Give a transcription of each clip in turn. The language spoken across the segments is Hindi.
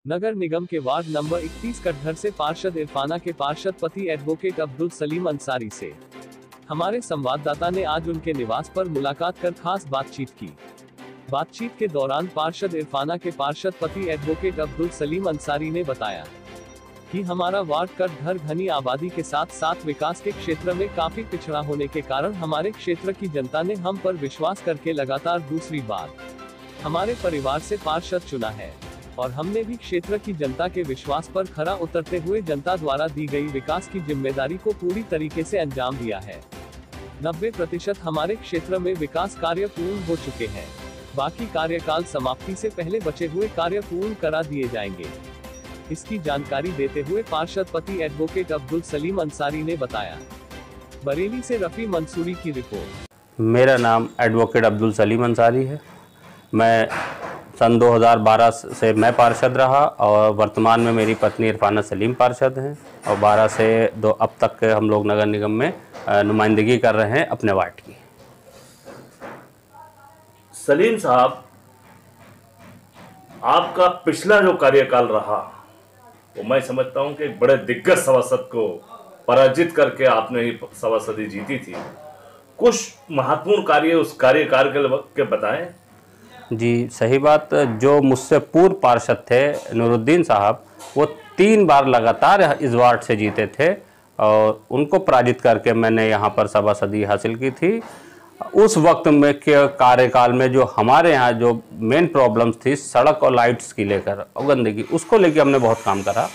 नगर निगम के वार्ड नंबर 31 कटघर से पार्षद इरफाना के पार्षद पति एडवोकेट अब्दुल सलीम अंसारी से हमारे संवाददाता ने आज उनके निवास पर मुलाकात कर खास बातचीत की। बातचीत के दौरान पार्षद इरफाना के पार्षद पति एडवोकेट अब्दुल सलीम अंसारी ने बताया कि हमारा वार्ड कटघर घनी आबादी के साथ साथ विकास के क्षेत्र में काफी पिछड़ा होने के कारण हमारे क्षेत्र की जनता ने हम पर विश्वास करके लगातार दूसरी बार हमारे परिवार से पार्षद चुना है और हमने भी क्षेत्र की जनता के विश्वास पर खरा उतरते हुए जनता द्वारा दी गई विकास की जिम्मेदारी को पूरी तरीके से अंजाम दिया है। 90% हमारे क्षेत्र में विकास कार्य पूर्ण हो चुके हैं। बाकी कार्यकाल समाप्ति से पहले बचे हुए कार्य पूर्ण करा दिए जाएंगे। इसकी जानकारी देते हुए पार्षद पति एडवोकेट अब्दुल सलीम अंसारी ने बताया। बरेली से रफी मंसूरी की रिपोर्ट। मेरा नाम एडवोकेट अब्दुल सलीम अंसारी है। मैं सन 2012 से मैं पार्षद रहा और वर्तमान में मेरी पत्नी इरफाना सलीम पार्षद हैं और 12 से अब तक के हम लोग नगर निगम में नुमाइंदगी कर रहे हैं अपने वार्ड की। सलीम साहब, आपका पिछला जो कार्यकाल रहा वो मैं समझता हूं कि एक बड़े दिग्गज सभासद को पराजित करके आपने ही सभासदी जीती थी। कुछ महत्वपूर्ण कार्य उस कार्यकाल के बताएं। जी सही बात। जो मुझसे पूर्व पार्षद थे नूरुद्दीन साहब, वो 3 बार लगातार इस वार्ड से जीते थे और उनको पराजित करके मैंने यहाँ पर सभासदी हासिल की थी। उस वक्त में के कार्यकाल में जो हमारे यहाँ जो मेन प्रॉब्लम्स थी सड़क और लाइट्स की लेकर और गंदगी, उसको लेकर हमने बहुत काम करा।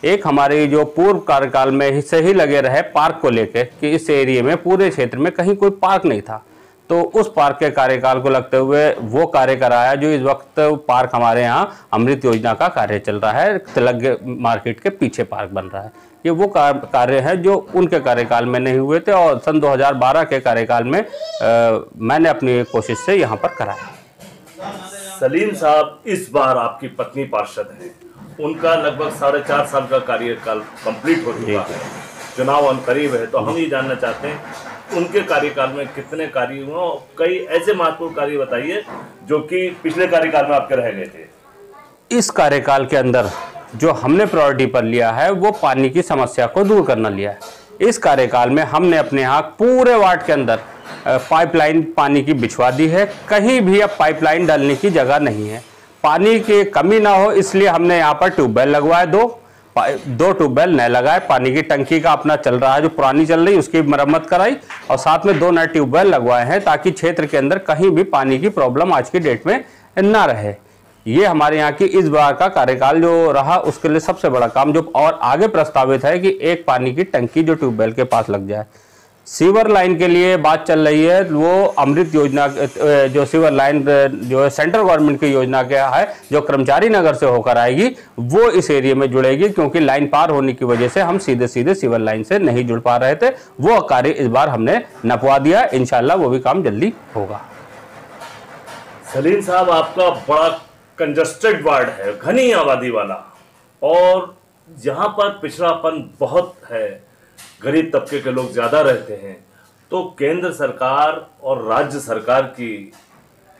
एक हमारे जो पूर्व कार्यकाल में से ही लगे रहे पार्क को लेकर कि इस एरिया में पूरे क्षेत्र में कहीं कोई पार्क नहीं था, तो उस पार्क के कार्यकाल को लगते हुए वो कार्य कराया। जो इस वक्त पार्क हमारे यहाँ अमृत योजना का कार्य चल रहा है, तिलक मार्केट के पीछे पार्क बन रहा है। ये वो कार्य है जो उनके कार्यकाल में नहीं हुए थे और सन 2012 के कार्यकाल में मैंने अपनी कोशिश से यहाँ पर कराया। सलीम साहब, इस बार आपकी पत्नी पार्षद है, उनका लगभग 4.5 साल का कार्यकाल कंप्लीट हो चुका है, चुनाव करीब है, तो हम ये जानना चाहते हैं उनके कार्यकाल में कितने कार्य हुए। कई ऐसे महत्वपूर्ण कार्य बताइए जो कि पिछले कार्यकाल में आपके रह गए थे। इस कार्यकाल के अंदर जो हमने प्रायोरिटी पर लिया है वो पानी की समस्या को दूर करना लिया है। इस कार्यकाल में हमने अपने यहाँ पूरे वार्ड के अंदर पाइपलाइन पानी की बिछवा दी है। कहीं भी अब पाइपलाइन डालने की जगह नहीं है। पानी की कमी ना हो इसलिए हमने यहाँ पर ट्यूबवेल लगवाए, दो ट्यूबवेल नए लगाए। पानी की टंकी का अपना चल रहा है, जो पुरानी चल रही उसकी मरम्मत कराई और साथ में 2 नए ट्यूबवेल लगवाए हैं ताकि क्षेत्र के अंदर कहीं भी पानी की प्रॉब्लम आज की डेट में ना रहे। ये हमारे यहाँ की इस बार का कार्यकाल जो रहा उसके लिए सबसे बड़ा काम जो और आगे प्रस्तावित है कि एक पानी की टंकी जो ट्यूबवेल के पास लग जाए। सीवर लाइन के लिए बात चल रही है, वो अमृत योजना जो सीवर लाइन जो है सेंट्रल गवर्नमेंट की योजना क्या है, जो कर्मचारी नगर से होकर आएगी वो इस एरिया में जुड़ेगी, क्योंकि लाइन पार होने की वजह से हम सीधे सीधे सीवर लाइन से नहीं जुड़ पा रहे थे। वो कार्य इस बार हमने नपवा दिया, इंशाल्लाह वो भी काम जल्दी होगा। सलीम साहब, आपका बड़ा कंजस्टेड वार्ड है, घनी आबादी वाला, और यहाँ पर पिछड़ापन बहुत है, गरीब तबके के लोग ज्यादा रहते हैं। तो केंद्र सरकार और राज्य सरकार की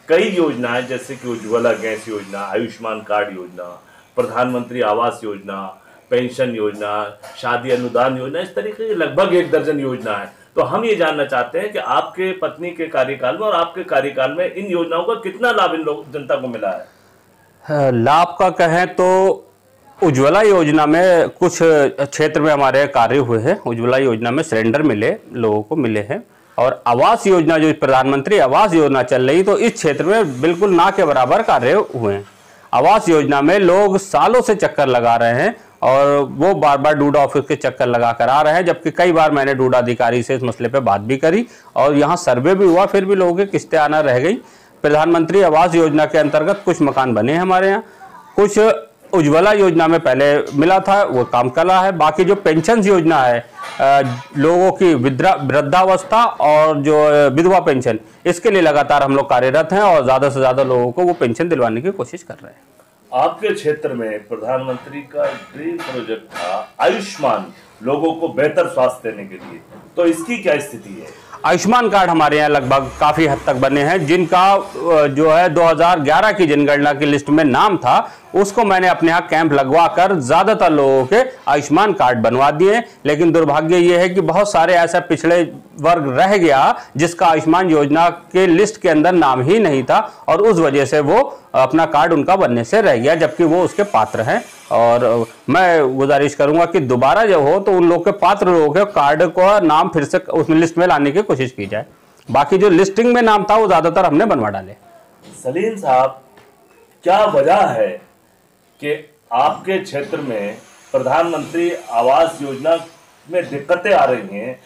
कई योजनाएं जैसे कि उज्ज्वला गैस योजना, आयुष्मान कार्ड योजना, प्रधानमंत्री आवास योजना, पेंशन योजना, शादी अनुदान योजना, इस तरीके की लगभग 1 दर्जन योजना है। तो हम ये जानना चाहते हैं कि आपके पत्नी के कार्यकाल में और आपके कार्यकाल में इन योजनाओं का कितना लाभ इन लोग जनता को मिला है। लाभ का कहें तो उज्ज्वला योजना में कुछ क्षेत्र में हमारे कार्य हुए हैं। उज्ज्वला योजना में सिलेंडर मिले, लोगों को मिले हैं। और आवास योजना जो प्रधानमंत्री आवास योजना चल रही, तो इस क्षेत्र में बिल्कुल ना के बराबर कार्य हुए हैं। आवास योजना में लोग सालों से चक्कर लगा रहे हैं और वो बार बार डूडा ऑफिस के चक्कर लगा कर आ रहे हैं, जबकि कई बार मैंने डूडा अधिकारी से इस मसले पर बात भी करी और यहाँ सर्वे भी हुआ, फिर भी लोगों की किस्तें आना रह गई। प्रधानमंत्री आवास योजना के अंतर्गत कुछ मकान बने हैं हमारे यहाँ, कुछ उज्ज्वला योजना में पहले मिला था वो काम कर रहा है। बाकी जो पेंशन योजना है लोगों की वृद्धावस्था और जो विधवा पेंशन, इसके लिए लगातार हम लोग कार्यरत हैं और ज़्यादा से ज़्यादा लोगों को वो पेंशन दिलवाने की कोशिश कर रहे हैं। आपके क्षेत्र में प्रधानमंत्री का ड्रीम प्रोजेक्ट था आयुष्मान, लोगों को बेहतर स्वास्थ्य देने के लिए, तो इसकी क्या स्थिति है? आयुष्मान कार्ड हमारे यहाँ लगभग काफ़ी हद तक बने हैं, जिनका जो है 2011 की जनगणना की लिस्ट में नाम था, उसको मैंने अपने यहाँ कैंप लगवा कर ज़्यादातर लोगों के आयुष्मान कार्ड बनवा दिए। लेकिन दुर्भाग्य ये है कि बहुत सारे ऐसा पिछड़े वर्ग रह गया जिसका आयुष्मान योजना के लिस्ट के अंदर नाम ही नहीं था, और उस वजह से वो अपना कार्ड उनका बनने से रह गया, जबकि वो उसके पात्र हैं। और मैं गुजारिश करूंगा कि दोबारा जब हो तो उन लोग के पात्र लोगों के कार्ड को नाम फिर से उस लिस्ट में लाने की कोशिश की जाए। बाकी जो लिस्टिंग में नाम था वो ज्यादातर हमने बनवा डाले। सलीम साहब, क्या वजह है कि आपके क्षेत्र में प्रधानमंत्री आवास योजना में दिक्कतें आ रही हैं?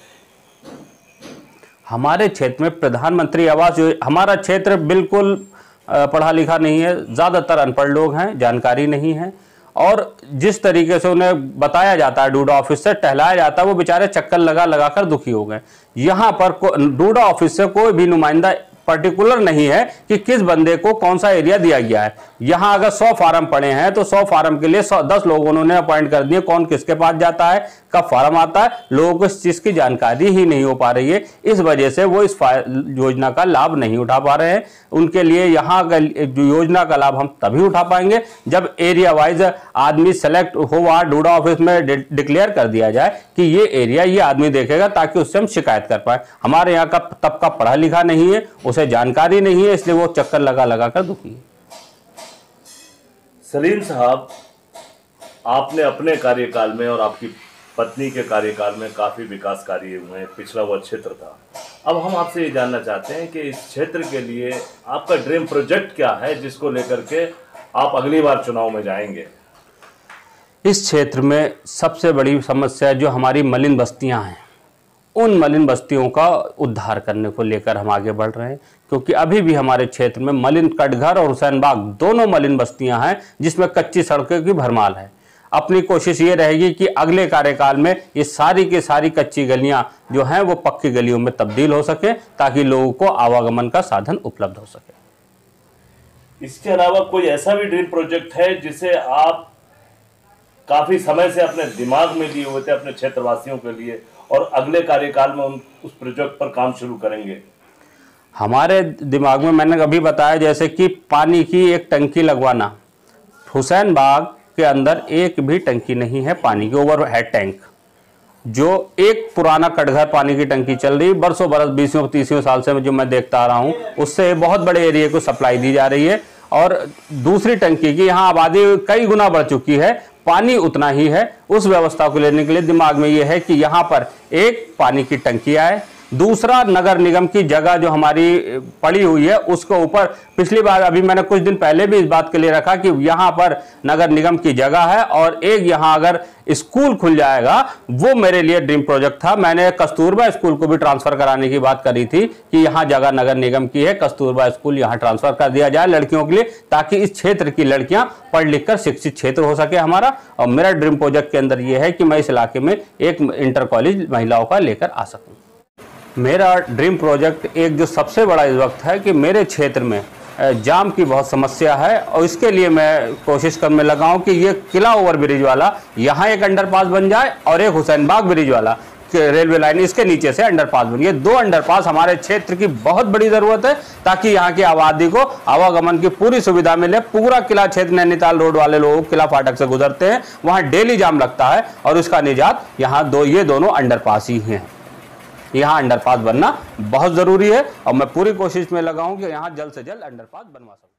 हमारे क्षेत्र में प्रधानमंत्री आवास हमारा क्षेत्र बिल्कुल पढ़ा लिखा नहीं है, ज़्यादातर अनपढ़ लोग हैं, जानकारी नहीं है, और जिस तरीके से उन्हें बताया जाता है, डूडा ऑफिस से टहलाया जाता है, वो बेचारे चक्कर लगा लगा कर दुखी हो गए। यहाँ पर डूडा ऑफिस से कोई भी नुमाइंदा पर्टिकुलर नहीं है कि किस बंदे को कौन सा एरिया दिया गया है। यहाँ अगर 100 फार्म पड़े हैं तो 100 फार्म के लिए 10 लोगों उन्होंने अपॉइंट कर दिए, कौन किसके पास जाता है, कब फार्म आता है, लोगों को इस चीज की जानकारी ही नहीं हो पा रही है। इस वजह से वो इस योजना का लाभ नहीं उठा पा रहे हैं। उनके लिए यहाँ योजना का लाभ हम तभी उठा पाएंगे जब एरिया वाइज आदमी सेलेक्ट हो, वहाँ डूडा ऑफिस में डिक्लेयर कर दिया जाए कि ये एरिया ये आदमी देखेगा, ताकि उससे हम शिकायत कर पाए। हमारे यहाँ का तबका पढ़ा लिखा नहीं है, उसे जानकारी नहीं है, इसलिए वो चक्कर लगा लगा कर दुखी है। सलीम साहब, आपने अपने कार्यकाल में और आपकी पत्नी के कार्यकाल में काफी विकास कार्य हुए, पिछड़ा हुआ क्षेत्र था। अब हम आपसे ये जानना चाहते हैं कि इस क्षेत्र के लिए आपका ड्रीम प्रोजेक्ट क्या है, जिसको लेकर के आप अगली बार चुनाव में जाएंगे? इस क्षेत्र में सबसे बड़ी समस्या जो हमारी मलिन बस्तियां हैं, उन मलिन बस्तियों का उद्धार करने को लेकर हम आगे बढ़ रहे हैं, क्योंकि अभी भी हमारे क्षेत्र में मलिन कटघर और हुसैन बाग दोनों मलिन बस्तियां हैं जिसमें कच्ची सड़कों की भरमार है। अपनी कोशिश ये रहेगी कि अगले कार्यकाल में ये सारी की सारी कच्ची गलियां जो हैं वो पक्की गलियों में तब्दील हो सके, ताकि लोगों को आवागमन का साधन उपलब्ध हो सके। इसके अलावा कोई ऐसा भी ड्रीम प्रोजेक्ट है जिसे आप काफी समय से अपने दिमाग में लिए हुए थे अपने क्षेत्रवासियों के लिए, और अगले कार्यकाल में उस प्रोजेक्ट पर काम शुरू करेंगे? हमारे दिमाग में मैंने अभी बताया, जैसे कि पानी की एक टंकी लगवाना। हुसैन बाग के अंदर एक भी टंकी नहीं है पानी की, ओवर हेड टैंक, जो एक पुराना कटघर पानी की टंकी चल रही, बरसों बरस 20-30 साल से जो मैं देखता आ रहा हूँ, उससे बहुत बड़े एरिया को सप्लाई दी जा रही है। और दूसरी टंकी की यहाँ आबादी कई गुना बढ़ चुकी है, पानी उतना ही है। उस व्यवस्था को लेने के लिए दिमाग में ये है कि यहाँ पर एक पानी की टंकी आए, दूसरा नगर निगम की जगह जो हमारी पड़ी हुई है उसको ऊपर, पिछली बार अभी मैंने कुछ दिन पहले भी इस बात के लिए रखा कि यहाँ पर नगर निगम की जगह है, और एक यहाँ अगर स्कूल खुल जाएगा, वो मेरे लिए ड्रीम प्रोजेक्ट था। मैंने कस्तूरबा स्कूल को भी ट्रांसफर कराने की बात करी थी कि यहाँ जगह नगर निगम की है, कस्तूरबा स्कूल यहाँ ट्रांसफर कर दिया जाए लड़कियों के लिए, ताकि इस क्षेत्र की लड़कियां पढ़ लिख कर शिक्षित क्षेत्र हो सके हमारा। और मेरा ड्रीम प्रोजेक्ट के अंदर यह है कि मैं इस इलाके में एक इंटर कॉलेज महिलाओं का लेकर आ सकूं। मेरा ड्रीम प्रोजेक्ट एक जो सबसे बड़ा इस वक्त है कि मेरे क्षेत्र में जाम की बहुत समस्या है, और इसके लिए मैं कोशिश करने लगा हूं कि ये किला ओवर ब्रिज वाला यहाँ एक अंडरपास बन जाए, और एक हुसैन बाग ब्रिज वाला रेलवे लाइन इसके नीचे से अंडरपास बन। ये 2 अंडरपास हमारे क्षेत्र की बहुत बड़ी जरूरत है, ताकि यहाँ की आबादी को आवागमन की पूरी सुविधा मिले। पूरा किला क्षेत्र नैनीताल रोड वाले लोग किला फाटक से गुजरते हैं, वहाँ डेली जाम लगता है, और उसका निजात यहाँ ये दोनों अंडरपास ही हैं। यहाँ अंडरपास बनना बहुत जरूरी है, और मैं पूरी कोशिश में लगा हूं कि यहाँ जल्द से जल्द अंडरपास बनवा सकूं।